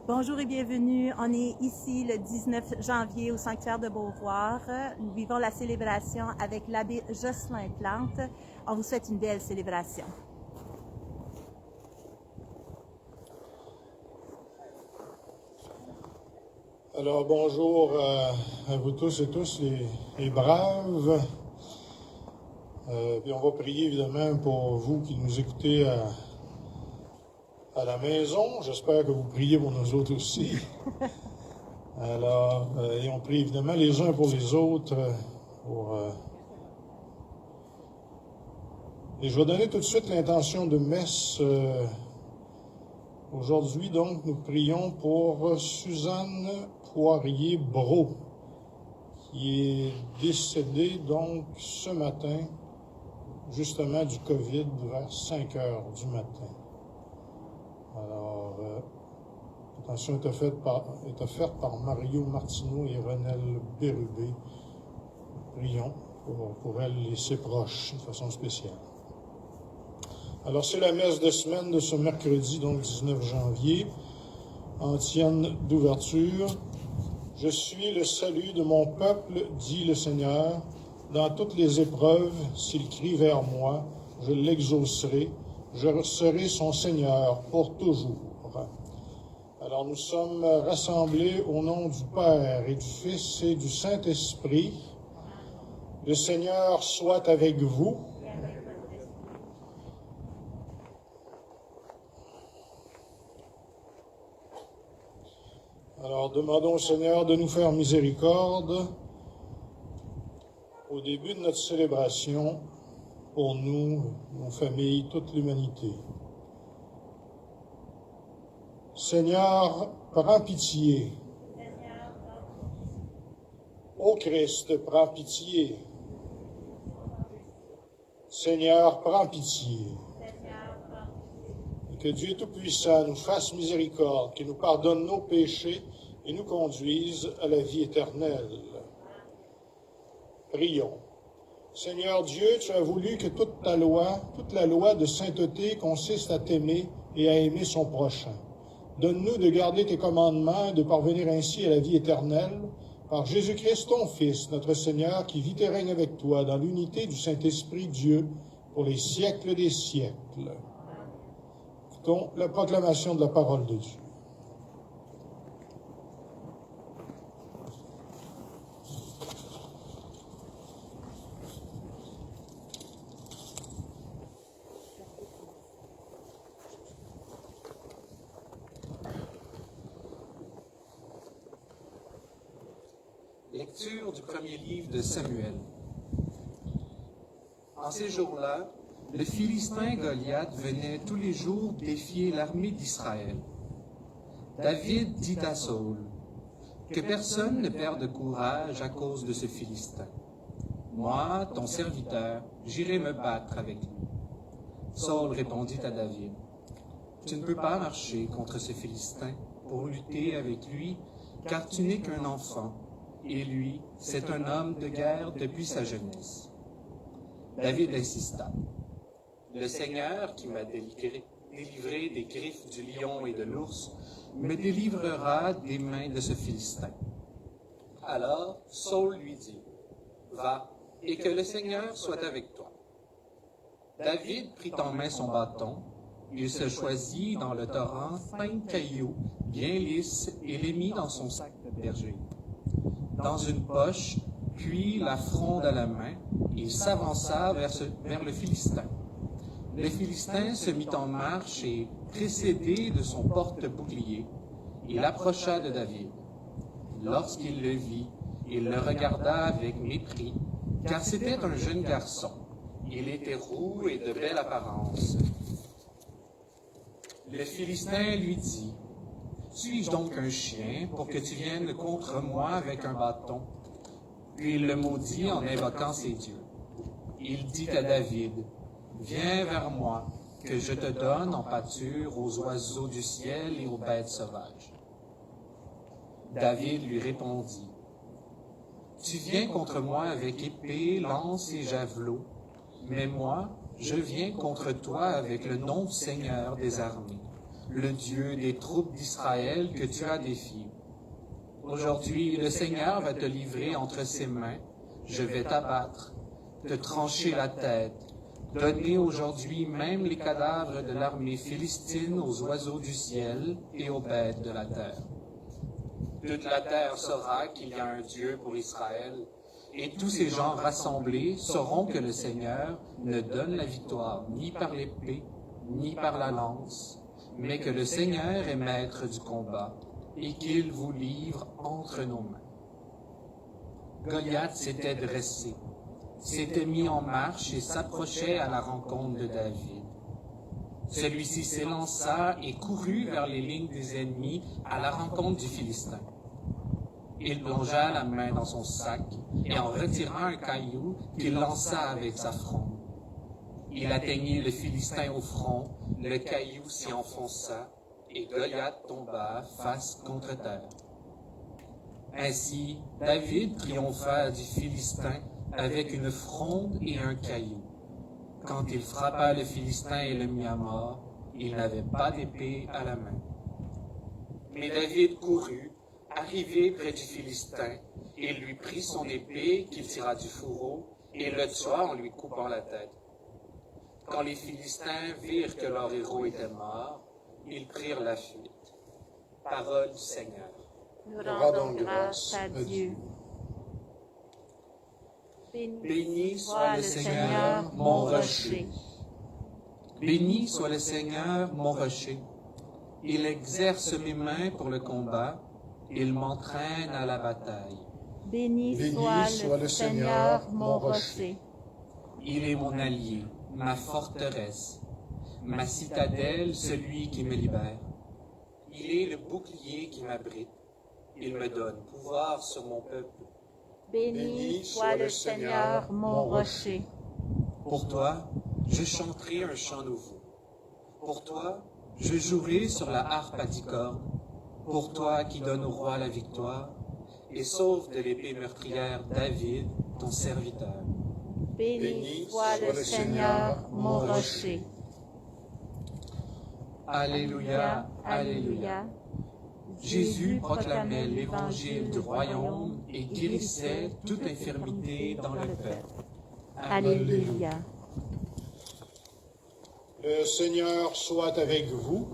Bonjour et bienvenue. On est ici le 19 janvier au sanctuaire de Beauvoir. Nous vivons la célébration avec l'abbé Jocelyn Plante. On vous souhaite une belle célébration. Alors bonjour à vous tous et tous les braves. Puis on va prier évidemment pour vous qui nous écoutez à la maison. J'espère que vous priez pour nous autres aussi. Alors, et on prie évidemment les uns pour les autres. Et je vais donner tout de suite l'intention de messe. Aujourd'hui, donc, nous prions pour Suzanne Poirier-Brault, qui est décédée, donc, ce matin, justement, du COVID, vers 5 heures du matin. Alors, l'intention est offerte par Mario Martineau et Renelle Bérubé. Prions pour elle et ses proches, de façon spéciale. Alors, c'est la messe de semaine de ce mercredi, donc 19 janvier, antienne d'ouverture. Je suis le salut de mon peuple, dit le Seigneur. Dans toutes les épreuves, s'il crie vers moi, je l'exaucerai. Je serai son Seigneur pour toujours. Alors, nous sommes rassemblés au nom du Père et du Fils et du Saint-Esprit. Le Seigneur soit avec vous. Alors, demandons au Seigneur de nous faire miséricorde au début de notre célébration pour nous, nos familles, toute l'humanité. Seigneur, prends pitié. Ô Christ, prends pitié. Seigneur, prends pitié. Que Dieu Tout-Puissant nous fasse miséricorde, qu'il nous pardonne nos péchés et nous conduise à la vie éternelle. Prions. Seigneur Dieu, tu as voulu que toute la loi de sainteté consiste à t'aimer et à aimer son prochain. Donne-nous de garder tes commandements et de parvenir ainsi à la vie éternelle, par Jésus-Christ, ton Fils, notre Seigneur, qui vit et règne avec toi dans l'unité du Saint-Esprit Dieu pour les siècles des siècles. La proclamation de la parole de Dieu. Lecture du premier livre de Samuel. En ces jours-là, le Philistin Goliath venait tous les jours défier l'armée d'Israël. David dit à Saül, « Que personne ne perde courage à cause de ce Philistin. Moi, ton serviteur, j'irai me battre avec lui. » Saül répondit à David, « Tu ne peux pas marcher contre ce Philistin pour lutter avec lui, car tu n'es qu'un enfant, et lui, c'est un homme de guerre depuis sa jeunesse. » David insista. « Le Seigneur, qui m'a délivré des griffes du lion et de l'ours, me délivrera des mains de ce Philistin. » Alors Saül lui dit, « Va, et que le Seigneur soit avec toi. » David prit en main son bâton, il se choisit dans le torrent 5 cailloux bien lisses et les mit dans son sac de berger. Dans une poche, puis la fronde à la main, il s'avança vers le Philistin. Le Philistin se mit en marche et, précédé de son porte-bouclier, il approcha de David. Lorsqu'il le vit, il le regarda avec mépris, car c'était un jeune garçon. Il était roux et de belle apparence. Le Philistin lui dit, « Suis-je donc un chien pour que tu viennes contre moi avec un bâton? » Puis il le maudit en invoquant ses dieux. Il dit à David, « Viens vers moi, que je te donne en pâture aux oiseaux du ciel et aux bêtes sauvages. » David lui répondit, « Tu viens contre moi avec épée, lance et javelot, mais moi, je viens contre toi avec le nom du Seigneur des armées, le Dieu des troupes d'Israël que tu as défié. Aujourd'hui, le Seigneur va te livrer entre ses mains. Je vais t'abattre, te trancher la tête, donner aujourd'hui même les cadavres de l'armée philistine aux oiseaux du ciel et aux bêtes de la terre. Toute la terre saura qu'il y a un Dieu pour Israël, et tous ces gens rassemblés sauront que le Seigneur ne donne la victoire ni par l'épée, ni par la lance, mais que le Seigneur est maître du combat, et qu'il vous livre entre nos mains. Goliath s'était dressé, s'était mis en marche et s'approchait à la rencontre de David. Celui-ci s'élança et courut vers les lignes des ennemis à la rencontre du Philistin. Il plongea la main dans son sac et en retira un caillou qu'il lança avec sa fronde. Il atteignit le Philistin au front, le caillou s'y enfonça et Goliath tomba face contre terre. Ainsi, David triompha du Philistin avec une fronde et un caillou. Quand il frappa le Philistin et le mit à mort, il n'avait pas d'épée à la main. Mais David courut, arrivé près du Philistin, et lui prit son épée qu'il tira du fourreau et le tua en lui coupant la tête. Quand les Philistins virent que leur héros était mort, ils prirent la fuite. Parole du Seigneur. Nous rendons grâce à Dieu. Béni soit le Seigneur, mon rocher. Béni soit le Seigneur, mon rocher. Il exerce mes mains pour le combat. Il m'entraîne à la bataille. Béni soit le Seigneur, mon rocher. Il est mon allié, ma forteresse, ma citadelle, celui qui me libère. Il est le bouclier qui m'abrite. Il me donne pouvoir sur mon peuple. Béni soit le Seigneur, mon rocher. Pour toi, je chanterai un chant nouveau. Pour toi, je jouerai sur la harpe à 10 cordes. Pour toi qui donne au roi la victoire et sauve de l'épée meurtrière David, ton serviteur. Béni soit le Seigneur, mon rocher. Alléluia, Alléluia. Jésus proclamait l'évangile du royaume et guérissait toute infirmité dans le peuple. Alléluia. Le Seigneur soit avec vous.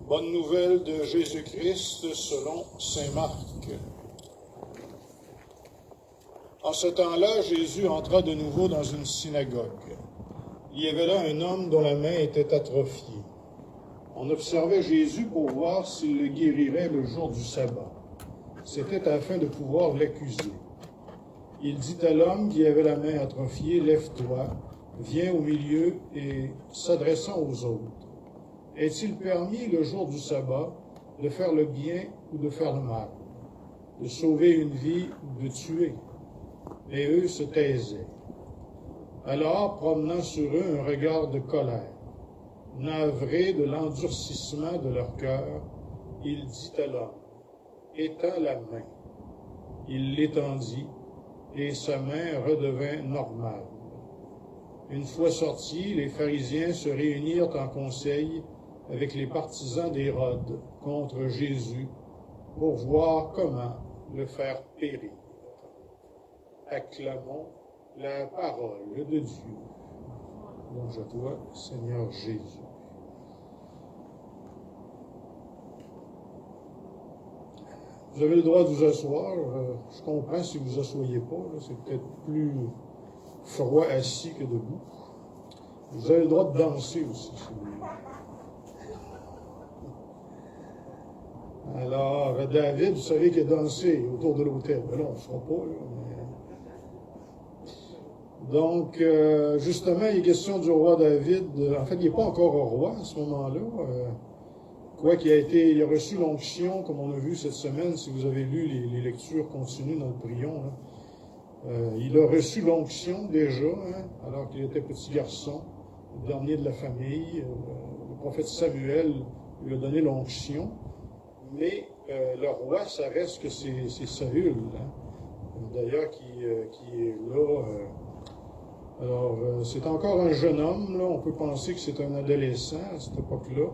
Bonne nouvelle de Jésus-Christ selon saint Marc. En ce temps-là, Jésus entra de nouveau dans une synagogue. Il y avait là un homme dont la main était atrophiée. On observait Jésus pour voir s'il le guérirait le jour du sabbat. C'était afin de pouvoir l'accuser. Il dit à l'homme qui avait la main atrophiée, « Lève-toi, viens au milieu » et s'adressant aux autres. « Est-il permis le jour du sabbat de faire le bien ou de faire le mal, de sauver une vie ou de tuer ?» Et eux se taisaient. Alors, promenant sur eux un regard de colère, navré de l'endurcissement de leur cœur, il dit à l'homme, « Étends la main. » Il l'étendit, et sa main redevint normale. Une fois sortis, les pharisiens se réunirent en conseil avec les partisans d'Hérode contre Jésus pour voir comment le faire périr. Acclamons la parole de Dieu. Louange à toi, Seigneur Jésus. Vous avez le droit de vous asseoir. Je comprends si vous ne vous asseyez pas. C'est peut-être plus froid assis que debout. Vous avez le droit de danser aussi, si vous voulez. Alors, David, vous savez qu'il a dansé autour de l'autel. Mais là, on ne le fera pas. Donc, justement, il est question du roi David. En fait, il n'est pas encore roi à ce moment-là. Il a reçu l'onction, comme on a vu cette semaine, si vous avez lu les lectures continues dans le prion. Il a reçu l'onction déjà, alors qu'il était petit garçon, le dernier de la famille. Le prophète Samuel lui a donné l'onction. Mais le roi, ça reste que c'est Saül, d'ailleurs, qui est là Alors, c'est encore un jeune homme, là. On peut penser que c'est un adolescent à cette époque-là.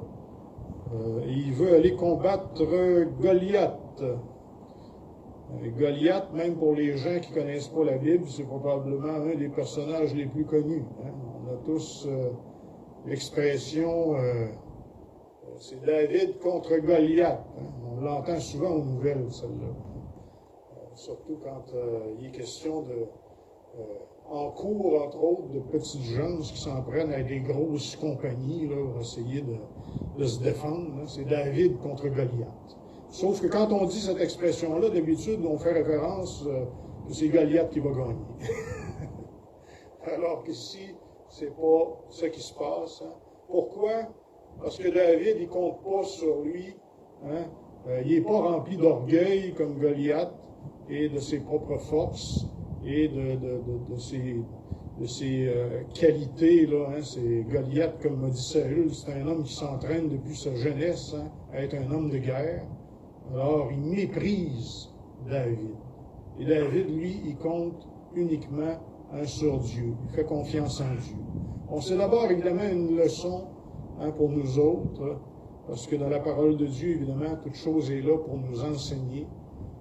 Et il veut aller combattre Goliath. Goliath, même pour les gens qui ne connaissent pas la Bible, c'est probablement un des personnages les plus connus. Hein. On a tous l'expression c'est David contre Goliath. Hein. On l'entend souvent aux nouvelles, celle-là. Surtout quand il est question de en cours, entre autres, de petites jeunes qui s'en prennent à des grosses compagnies là, pour essayer de se défendre. Là. C'est David contre Goliath. Sauf que quand on dit cette expression-là, d'habitude, on fait référence que c'est Goliath qui va gagner. Alors qu'ici, c'est pas ce qui se passe. Hein. Pourquoi? Parce que David, il compte pas sur lui. Hein. Il n'est pas rempli d'orgueil comme Goliath et de ses propres forces et de ses qualités. Là, hein. C'est Goliath, comme m'a dit Saül, c'est un homme qui s'entraîne depuis sa jeunesse hein, à être un homme de guerre. Alors, il méprise David. Et David, lui, il compte uniquement sur Dieu. Il fait confiance en Dieu. On sait d'abord, évidemment, une leçon hein, pour nous autres, parce que dans la parole de Dieu, évidemment, toute chose est là pour nous enseigner,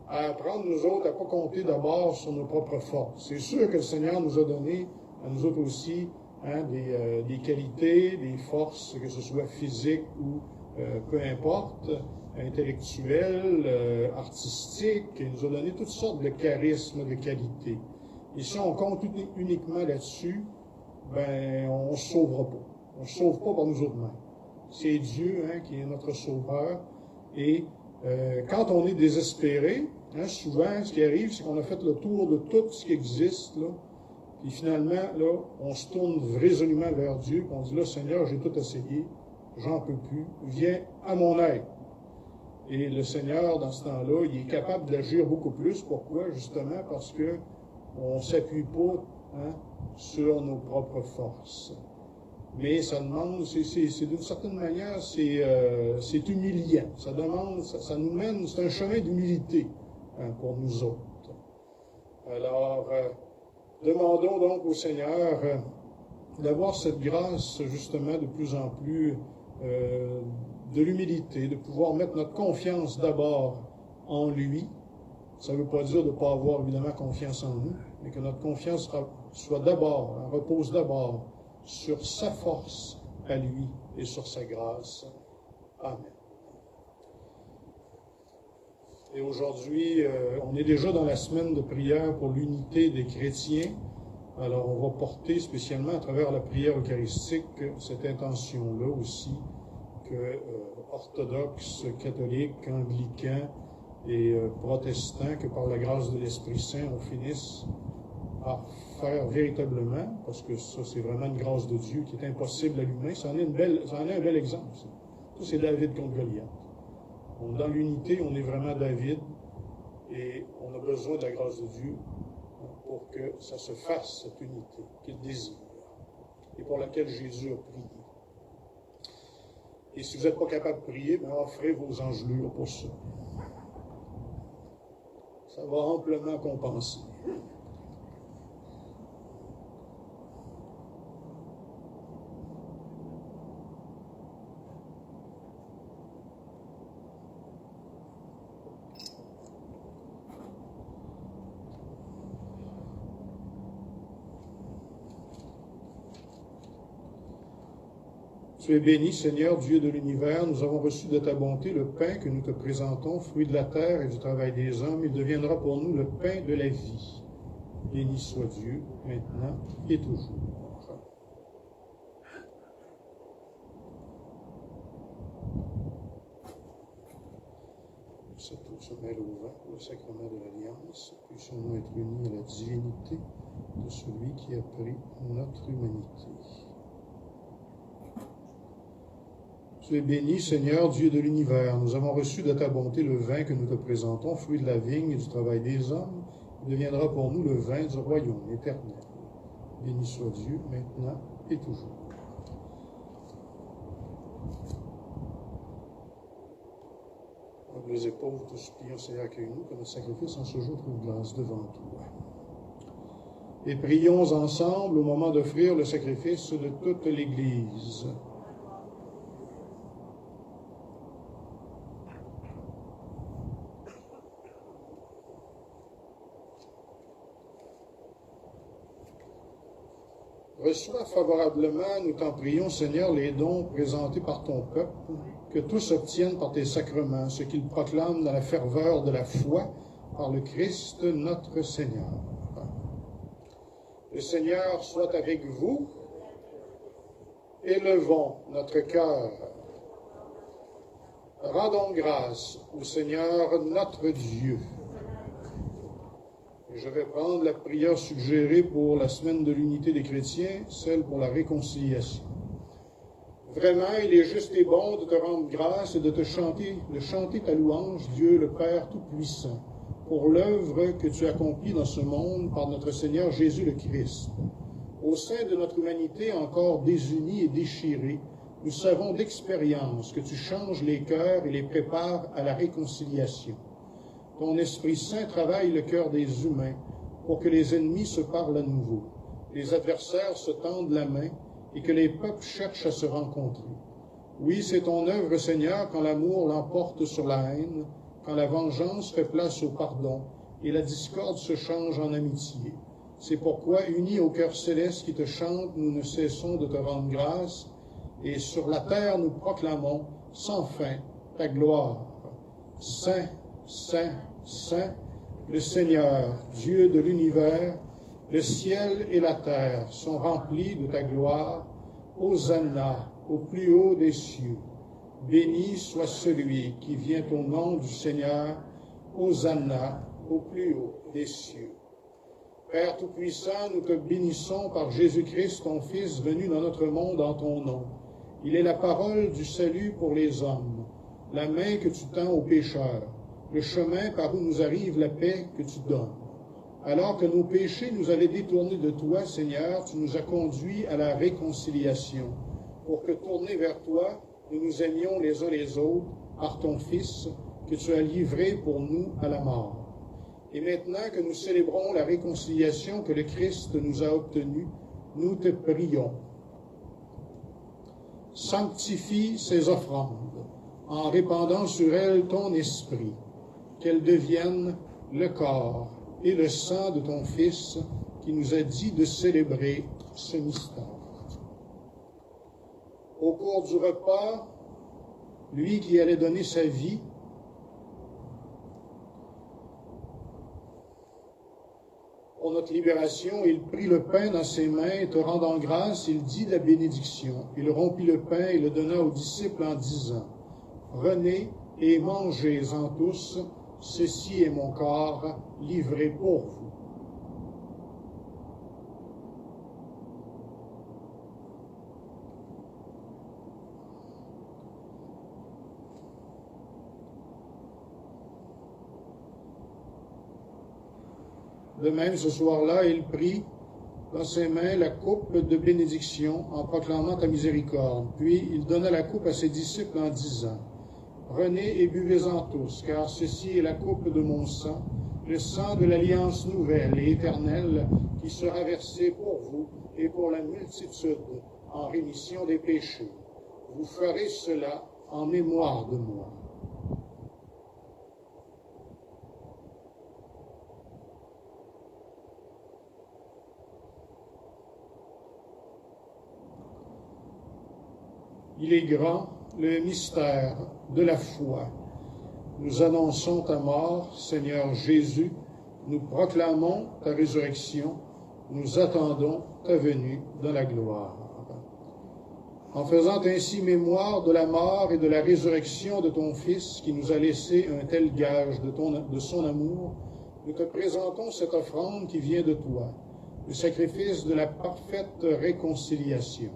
à apprendre, nous autres, à ne pas compter d'abord sur nos propres forces. C'est sûr que le Seigneur nous a donné, à nous autres aussi, hein, des qualités, des forces, que ce soit physiques ou peu importe, intellectuelles, artistiques. Il nous a donné toutes sortes de charismes, de qualités. Et si on compte uniquement là-dessus, ben, on ne se sauvera pas. On ne se sauve pas par nous autres-mêmes. C'est Dieu hein, qui est notre sauveur. Et quand on est désespéré, hein, souvent, ce qui arrive, c'est qu'on a fait le tour de tout ce qui existe, là, puis finalement, là, on se tourne résolument vers Dieu, puis on dit, là, Seigneur, j'ai tout essayé, j'en peux plus, viens à mon aide. Et le Seigneur, dans ce temps-là, il est capable d'agir beaucoup plus. Pourquoi? Justement parce que on ne s'appuie pas hein, sur nos propres forces. Mais ça demande, c'est d'une certaine manière, c'est humiliant. Ça demande, ça nous mène, c'est un chemin d'humilité hein, pour nous autres. Alors, demandons donc au Seigneur d'avoir cette grâce, justement, de plus en plus de l'humilité, de pouvoir mettre notre confiance d'abord en lui. Ça ne veut pas dire de ne pas avoir évidemment confiance en nous, mais que notre confiance soit d'abord, repose d'abord sur sa force à lui et sur sa grâce. Amen. Et aujourd'hui, on est déjà dans la semaine de prière pour l'unité des chrétiens. Alors, on va porter spécialement à travers la prière eucharistique cette intention-là aussi, que orthodoxes, catholiques, anglicans et protestants, que par la grâce de l'Esprit Saint, on finisse par faire véritablement, parce que ça, c'est vraiment une grâce de Dieu qui est impossible à l'humain. Ça en est un bel exemple. Ça, c'est David contre Goliath. Dans l'unité, on est vraiment David, et on a besoin de la grâce de Dieu pour que ça se fasse, cette unité qu'il désire, et pour laquelle Jésus a prié. Et si vous n'êtes pas capable de prier, bien, offrez vos engelures pour ça. Ça va amplement compenser. Tu es béni, Seigneur, Dieu de l'univers. Nous avons reçu de ta bonté le pain que nous te présentons, fruit de la terre et du travail des hommes. Il deviendra pour nous le pain de la vie. Béni soit Dieu, maintenant et toujours. Cette eau se mêle au vin pour le sacrement de l'Alliance. Puissions-nous être unis à la divinité de celui qui a pris notre humanité. Tu es béni, Seigneur, Dieu de l'univers. Nous avons reçu de ta bonté le vin que nous te présentons, fruit de la vigne et du travail des hommes. Il deviendra pour nous le vin du royaume éternel. Béni soit Dieu, maintenant et toujours. Humbles et pauvres, te supplions, Seigneur, accueille-nous, que notre sacrifice en ce jour trouve grâce devant toi. Et prions ensemble au moment d'offrir le sacrifice de toute l'Église. Reçois favorablement, nous t'en prions, Seigneur, les dons présentés par ton peuple, que tous obtiennent par tes sacrements ce qu'ils proclament dans la ferveur de la foi par le Christ notre Seigneur. Le Seigneur soit avec vous. Élevons notre cœur. Rendons grâce au Seigneur notre Dieu. Je vais prendre la prière suggérée pour la semaine de l'unité des chrétiens, celle pour la réconciliation. Vraiment, il est juste et bon de te rendre grâce et de chanter ta louange, Dieu le Père Tout-Puissant, pour l'œuvre que tu accomplis dans ce monde par notre Seigneur Jésus le Christ. Au sein de notre humanité encore désunie et déchirée, nous savons d'expérience que tu changes les cœurs et les prépares à la réconciliation. Ton Esprit Saint travaille le cœur des humains pour que les ennemis se parlent à nouveau, les adversaires se tendent la main et que les peuples cherchent à se rencontrer. Oui, c'est ton œuvre, Seigneur, quand l'amour l'emporte sur la haine, quand la vengeance fait place au pardon et la discorde se change en amitié. C'est pourquoi, unis au cœur céleste qui te chante, nous ne cessons de te rendre grâce et sur la terre nous proclamons sans fin ta gloire. Saint, Saint, Saint, le Seigneur, Dieu de l'univers, le ciel et la terre sont remplis de ta gloire. Hosanna au plus haut des cieux. Béni soit celui qui vient au nom du Seigneur. Hosanna au plus haut des cieux. Père Tout-Puissant, nous te bénissons par Jésus-Christ, ton Fils, venu dans notre monde en ton nom. Il est la parole du salut pour les hommes, la main que tu tends aux pécheurs, le chemin par où nous arrive la paix que tu donnes. Alors que nos péchés nous avaient détournés de toi, Seigneur, tu nous as conduits à la réconciliation, pour que, tournés vers toi, nous nous aimions les uns les autres par ton Fils, que tu as livré pour nous à la mort. Et maintenant que nous célébrons la réconciliation que le Christ nous a obtenue, nous te prions. Sanctifie ces offrandes, en répandant sur elles ton esprit, qu'elles deviennent le corps et le sang de ton Fils qui nous a dit de célébrer ce mystère. Au cours du repas, lui qui allait donner sa vie, pour notre libération, il prit le pain dans ses mains et te rendant grâce, il dit la bénédiction. Il rompit le pain et le donna aux disciples en disant, « Prenez et mangez-en tous, ceci est mon corps livré pour vous. » De même, ce soir-là, il prit dans ses mains la coupe de bénédiction en proclamant ta miséricorde. Puis il donna la coupe à ses disciples en disant, « Prenez et buvez-en tous, car ceci est la coupe de mon sang, le sang de l'alliance nouvelle et éternelle qui sera versé pour vous et pour la multitude en rémission des péchés. Vous ferez cela en mémoire de moi. » Il est grand, le mystère de la foi. Nous annonçons ta mort, Seigneur Jésus. Nous proclamons ta résurrection. Nous attendons ta venue dans la gloire. En faisant ainsi mémoire de la mort et de la résurrection de ton Fils, qui nous a laissé un tel gage de son amour, nous te présentons cette offrande qui vient de toi, le sacrifice de la parfaite réconciliation.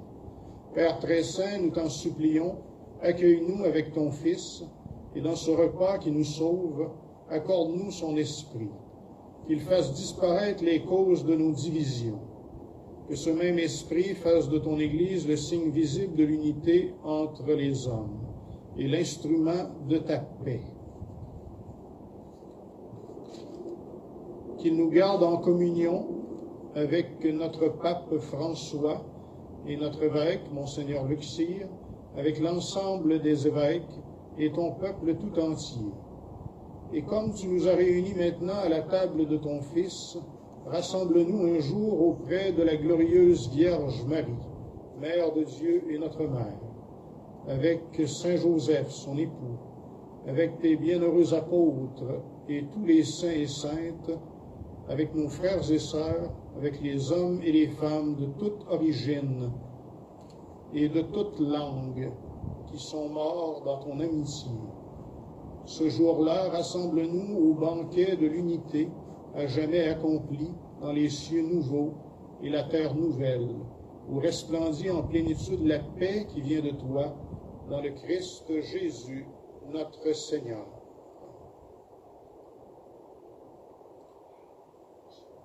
Père très saint, nous t'en supplions, accueille-nous avec ton Fils, et dans ce repas qui nous sauve, accorde-nous son esprit, qu'il fasse disparaître les causes de nos divisions, que ce même esprit fasse de ton Église le signe visible de l'unité entre les hommes et l'instrument de ta paix. Qu'il nous garde en communion avec notre pape François et notre évêque, Monseigneur Luxire, avec l'ensemble des évêques et ton peuple tout entier. Et comme tu nous as réunis maintenant à la table de ton Fils, rassemble-nous un jour auprès de la glorieuse Vierge Marie, Mère de Dieu et notre Mère, avec Saint Joseph, son époux, avec tes bienheureux apôtres et tous les saints et saintes, avec nos frères et sœurs, avec les hommes et les femmes de toute origine et de toute langue qui sont morts dans ton amitié. Ce jour-là, rassemble-nous au banquet de l'unité, à jamais accompli dans les cieux nouveaux et la terre nouvelle, où resplendit en plénitude la paix qui vient de toi, dans le Christ Jésus, notre Seigneur.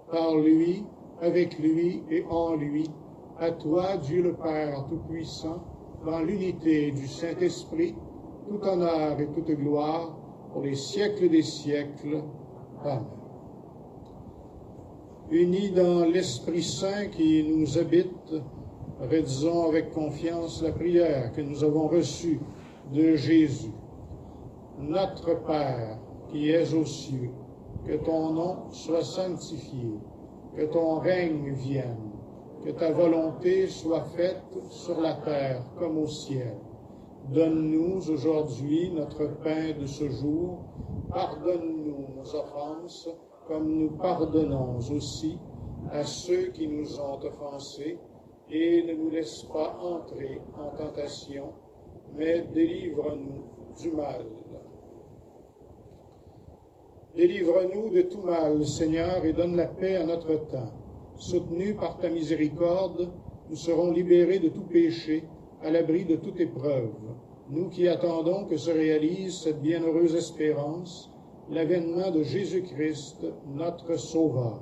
Par lui, avec lui et en lui, à toi, Dieu le Père Tout-Puissant, dans l'unité du Saint-Esprit, tout honneur et toute gloire pour les siècles des siècles. Amen. Unis dans l'Esprit Saint qui nous habite, redisons avec confiance la prière que nous avons reçue de Jésus. Notre Père qui es aux cieux, que ton nom soit sanctifié, que ton règne vienne, que ta volonté soit faite sur la terre comme au ciel. Donne-nous aujourd'hui notre pain de ce jour. Pardonne-nous nos offenses, comme nous pardonnons aussi à ceux qui nous ont offensés, et ne nous laisse pas entrer en tentation, mais délivre-nous du mal. Délivre-nous de tout mal, Seigneur, et donne la paix à notre temps. Soutenus par ta miséricorde, nous serons libérés de tout péché, à l'abri de toute épreuve. Nous qui attendons que se réalise cette bienheureuse espérance, l'avènement de Jésus-Christ, notre Sauveur.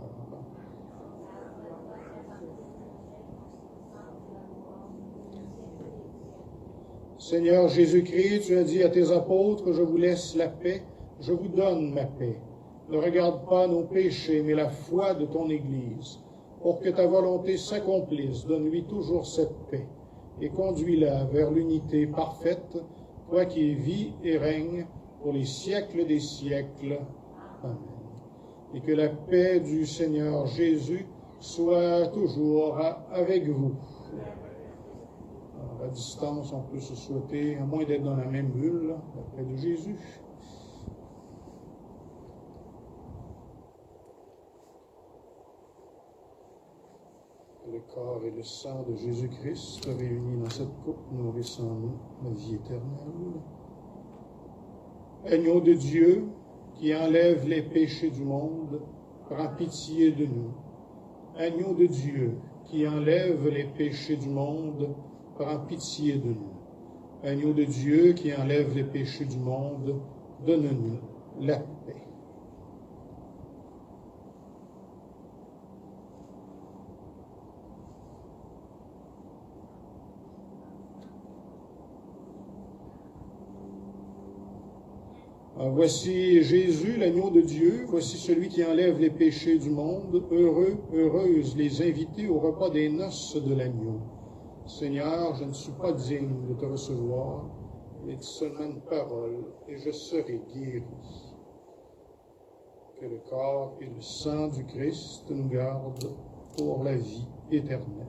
Seigneur Jésus-Christ, tu as dit à tes apôtres, je vous laisse la paix, je vous donne ma paix. Ne regarde pas nos péchés, mais la foi de ton Église. Pour que ta volonté s'accomplisse, donne-lui toujours cette paix et conduis-la vers l'unité parfaite, toi qui vis et règnes pour les siècles des siècles. Amen. Et que la paix du Seigneur Jésus soit toujours avec vous. Alors, à distance, on peut se souhaiter, à moins d'être dans la même bulle, la paix de Jésus. Le corps et le sang de Jésus-Christ réunis dans cette coupe nourrissent en nous la vie éternelle. Agneau de Dieu qui enlève les péchés du monde, prends pitié de nous. Agneau de Dieu qui enlève les péchés du monde, prends pitié de nous. Agneau de Dieu qui enlève les péchés du monde, donne-nous la paix. Voici Jésus, l'agneau de Dieu, voici celui qui enlève les péchés du monde. Heureux, heureuses les invités au repas des noces de l'agneau. Seigneur, je ne suis pas digne de te recevoir, mais dis seulement une parole, et je serai guéri. Que le corps et le sang du Christ nous gardent pour la vie éternelle.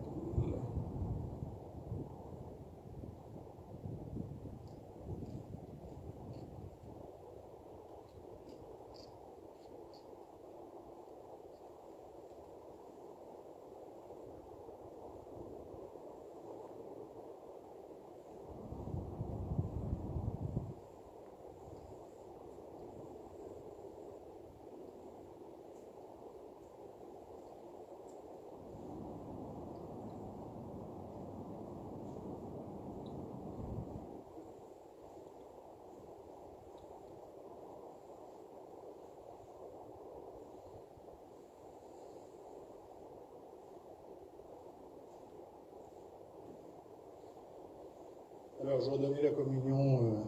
Alors, je vais donner la communion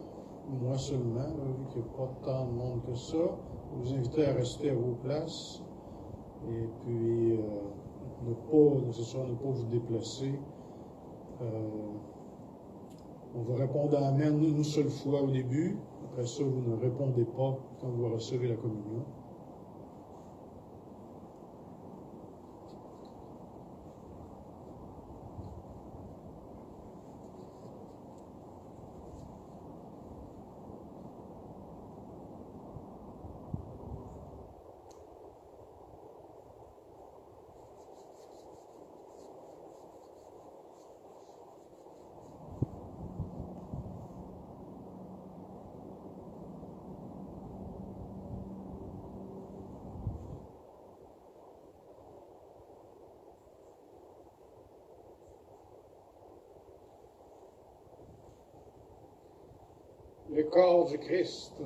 moi seulement, là, vu qu'il n'y a pas tant de monde que ça. Je vous invite à rester à vos places. Et puis, ne pas vous déplacer. On va répondre à Amen une seule fois au début. Après ça, vous ne répondez pas quand vous recevez la communion. Le corps du Christ.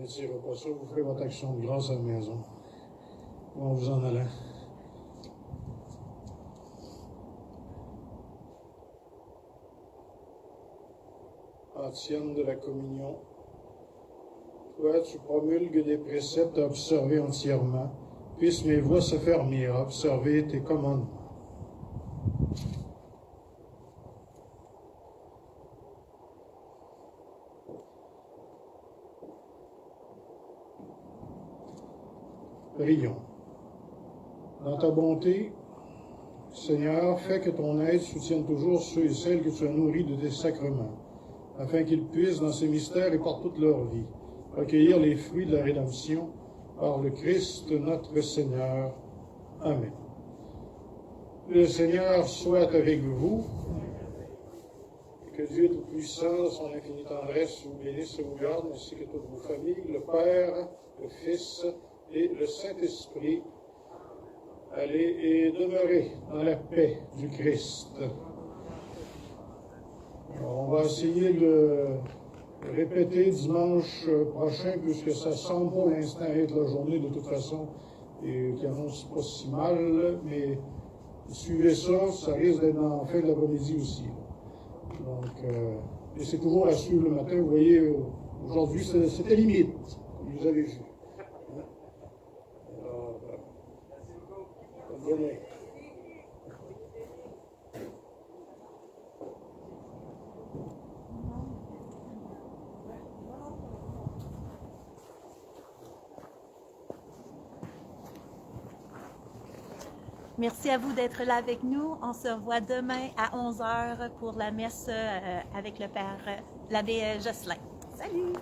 retirez pas ça, vous ferez votre action de grâce à la maison. Ou en vous en allant. Antienne de la communion. Toi, tu promulgues des préceptes à observer entièrement. Puissent mes voix se fermir à observer tes commandements. Prions. Dans ta bonté, Seigneur, fais que ton aide soutienne toujours ceux et celles que tu as nourris de tes sacrements, afin qu'ils puissent, dans ces mystères et par toute leur vie, recueillir les fruits de la rédemption par le Christ notre Seigneur. Amen. Le Seigneur soit avec vous, et que Dieu Tout-Puissant, dans son infinie tendresse, vous bénisse et vous garde, ainsi que toutes vos familles, le Père, le Fils et le Saint-Esprit. Allez et demeurez dans la paix du Christ. Alors, on va essayer de répéter dimanche prochain, puisque ça semble pour l'instant être la journée de toute façon, et qui annonce pas si mal, mais suivez ça, ça risque d'être en fin de l'après-midi aussi. Donc, et c'est toujours à suivre le matin. Vous voyez, aujourd'hui, c'était limite, comme vous avez vu. Alors, bonne journée. Merci à vous d'être là avec nous. On se revoit demain à 11h pour la messe avec le Père, l'abbé Jocelyn. Salut!